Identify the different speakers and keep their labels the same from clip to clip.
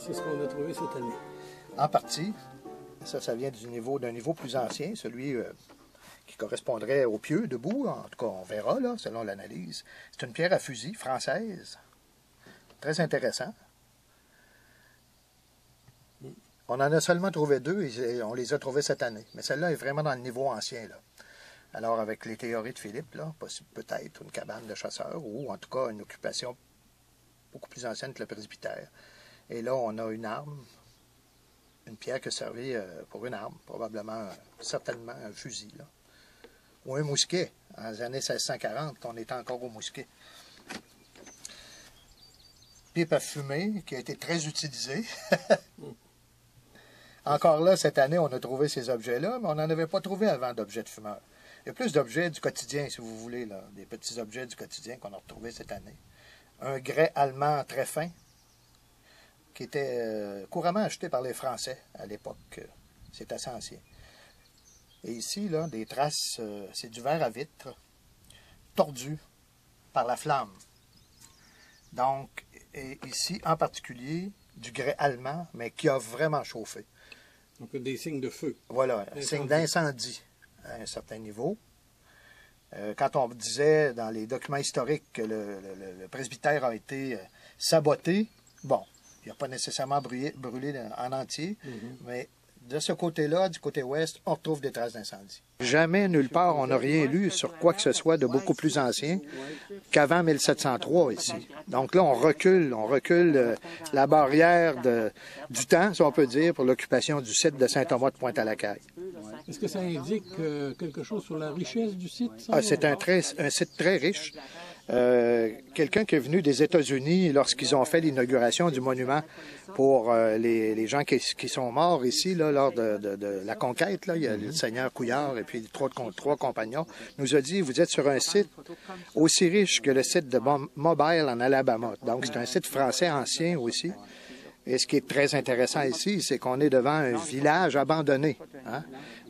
Speaker 1: c'est ce qu'on a trouvé cette année.
Speaker 2: En partie, ça vient d'un niveau plus ancien, celui qui correspondrait au pieu debout. En tout cas, on verra, là, selon l'analyse. C'est une pierre à fusil française. Très intéressant. On en a seulement trouvé 2 et on les a trouvés cette année. Mais celle-là est vraiment dans le niveau ancien, là. Alors, avec les théories de Philippe, là, peut-être une cabane de chasseurs ou en tout cas une occupation beaucoup plus ancienne que le presbytère. Et là, on a une arme, une pierre qui a servi pour une arme, probablement, certainement un fusil, là. Ou un mousquet. En les années 1640, on était encore au mousquet. Pipe à fumer, qui a été très utilisée. Encore là, cette année, on a trouvé ces objets-là, mais on n'en avait pas trouvé avant d'objets de fumeurs. Il y a plus d'objets du quotidien, si vous voulez, là, des petits objets du quotidien qu'on a retrouvés cette année. Un grès allemand très fin, qui était couramment acheté par les Français à l'époque. C'est assez ancien. Et ici, là, des traces, c'est du verre à vitre, tordu par la flamme. Donc, et ici, en particulier, du grès allemand, mais qui a vraiment chauffé.
Speaker 1: Donc, des signes de feu.
Speaker 2: Voilà, un signe d'incendie à un certain niveau. Quand on disait dans les documents historiques que le presbytère a été saboté, bon, il n'a pas nécessairement brûlé en entier, mais de ce côté-là, du côté ouest, on retrouve des traces d'incendie. Jamais, nulle part, on n'a rien lu sur quoi que ce soit de beaucoup plus ancien qu'avant 1703 ici. Donc là, on recule la barrière du temps, si on peut dire, pour l'occupation du site de Saint-Thomas de Pointe-à-la-Caille.
Speaker 1: Est-ce que ça indique quelque chose sur la richesse du site?
Speaker 2: C'est un site très riche. Quelqu'un qui est venu des États-Unis lorsqu'ils ont fait l'inauguration du monument pour les gens qui sont morts ici là, lors de la conquête, là, il y a le seigneur Couillard et puis trois compagnons, nous a dit, vous êtes sur un site aussi riche que le site de Mobile en Alabama. Donc c'est un site français ancien aussi. Et ce qui est très intéressant ici, c'est qu'on est devant un village abandonné. Hein?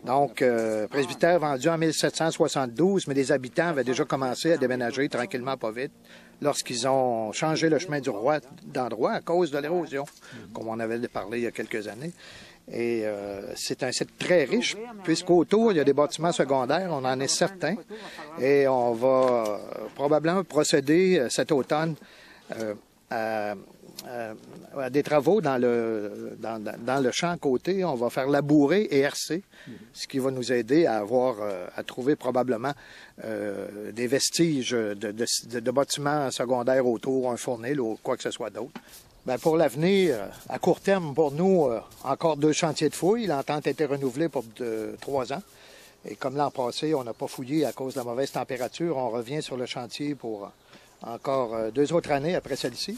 Speaker 2: Donc, presbytère vendu en 1772, mais les habitants avaient déjà commencé à déménager tranquillement, pas vite, lorsqu'ils ont changé le chemin du roi d'endroit à cause de l'érosion, comme on avait parlé il y a quelques années. Et c'est un site très riche, puisqu'autour, il y a des bâtiments secondaires, on en est certain. Et on va probablement procéder cet automne à des travaux dans le champ à côté. On va faire labourer et hercer, ce qui va nous aider à trouver probablement des vestiges de bâtiments secondaires autour, un fournil ou quoi que ce soit d'autre. Bien, pour l'avenir, à court terme, pour nous, encore 2 chantiers de fouilles. L'entente a été renouvelée pour 3 ans. Et comme l'an passé, on n'a pas fouillé à cause de la mauvaise température, on revient sur le chantier pour encore 2 autres années après celle-ci.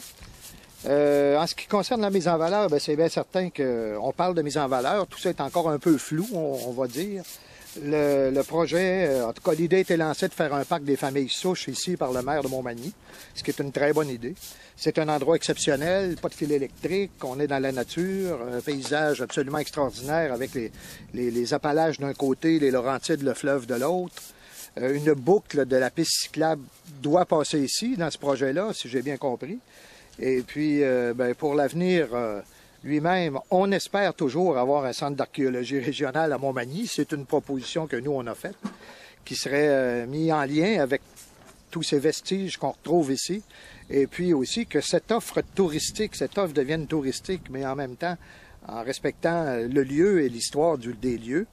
Speaker 2: En ce qui concerne la mise en valeur, c'est bien certain qu'on parle de mise en valeur. Tout ça est encore un peu flou, on va dire. Le projet, en tout cas, l'idée était lancée de faire un parc des familles souches ici par le maire de Montmagny, ce qui est une très bonne idée. C'est un endroit exceptionnel, pas de fil électrique, on est dans la nature, un paysage absolument extraordinaire avec les Appalaches d'un côté, les Laurentides, le fleuve de l'autre. Une boucle de la piste cyclable doit passer ici, dans ce projet-là, si j'ai bien compris. Et puis, pour l'avenir lui-même, on espère toujours avoir un centre d'archéologie régional à Montmagny. C'est une proposition que nous, on a faite, qui serait mis en lien avec tous ces vestiges qu'on retrouve ici. Et puis aussi que cette offre devienne touristique, mais en même temps, en respectant le lieu et l'histoire des lieux.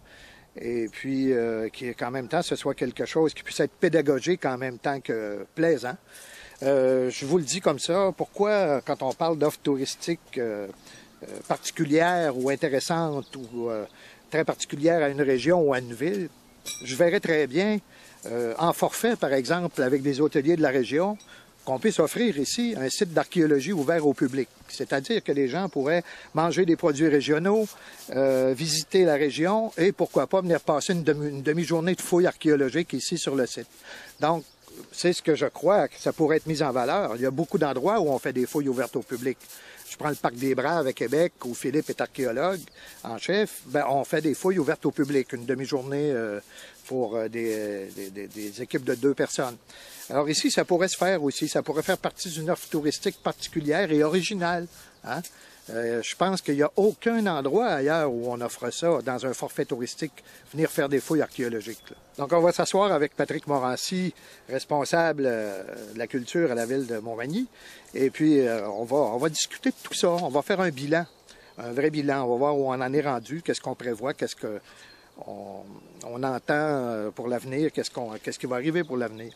Speaker 2: Et puis, qu'en même temps, ce soit quelque chose qui puisse être pédagogique en même temps que plaisant. Je vous le dis comme ça, pourquoi quand on parle d'offres touristiques particulières ou intéressantes ou très particulières à une région ou à une ville, je verrais très bien en forfait, par exemple, avec des hôteliers de la région, qu'on puisse offrir ici un site d'archéologie ouvert au public. C'est-à-dire que les gens pourraient manger des produits régionaux, visiter la région et pourquoi pas venir passer une demi-journée de fouilles archéologiques ici sur le site. Donc, c'est ce que je crois que ça pourrait être mis en valeur. Il y a beaucoup d'endroits où on fait des fouilles ouvertes au public. Je prends le Parc des Braves à Québec, où Philippe est archéologue en chef. On fait des fouilles ouvertes au public, une demi-journée pour des équipes de 2 personnes. Alors ici, ça pourrait se faire aussi. Ça pourrait faire partie d'une offre touristique particulière et originale. Hein? Je pense qu'il n'y a aucun endroit ailleurs où on offre ça dans un forfait touristique, venir faire des fouilles archéologiques. Là. Donc, on va s'asseoir avec Patrick Morancy, responsable de la culture à la ville de Montmagny. Et puis, on va discuter de tout ça. On va faire un bilan, un vrai bilan. On va voir où on en est rendu, qu'est-ce qu'on prévoit, qu'est-ce qu'on entend pour l'avenir, qu'est-ce qui va arriver pour l'avenir.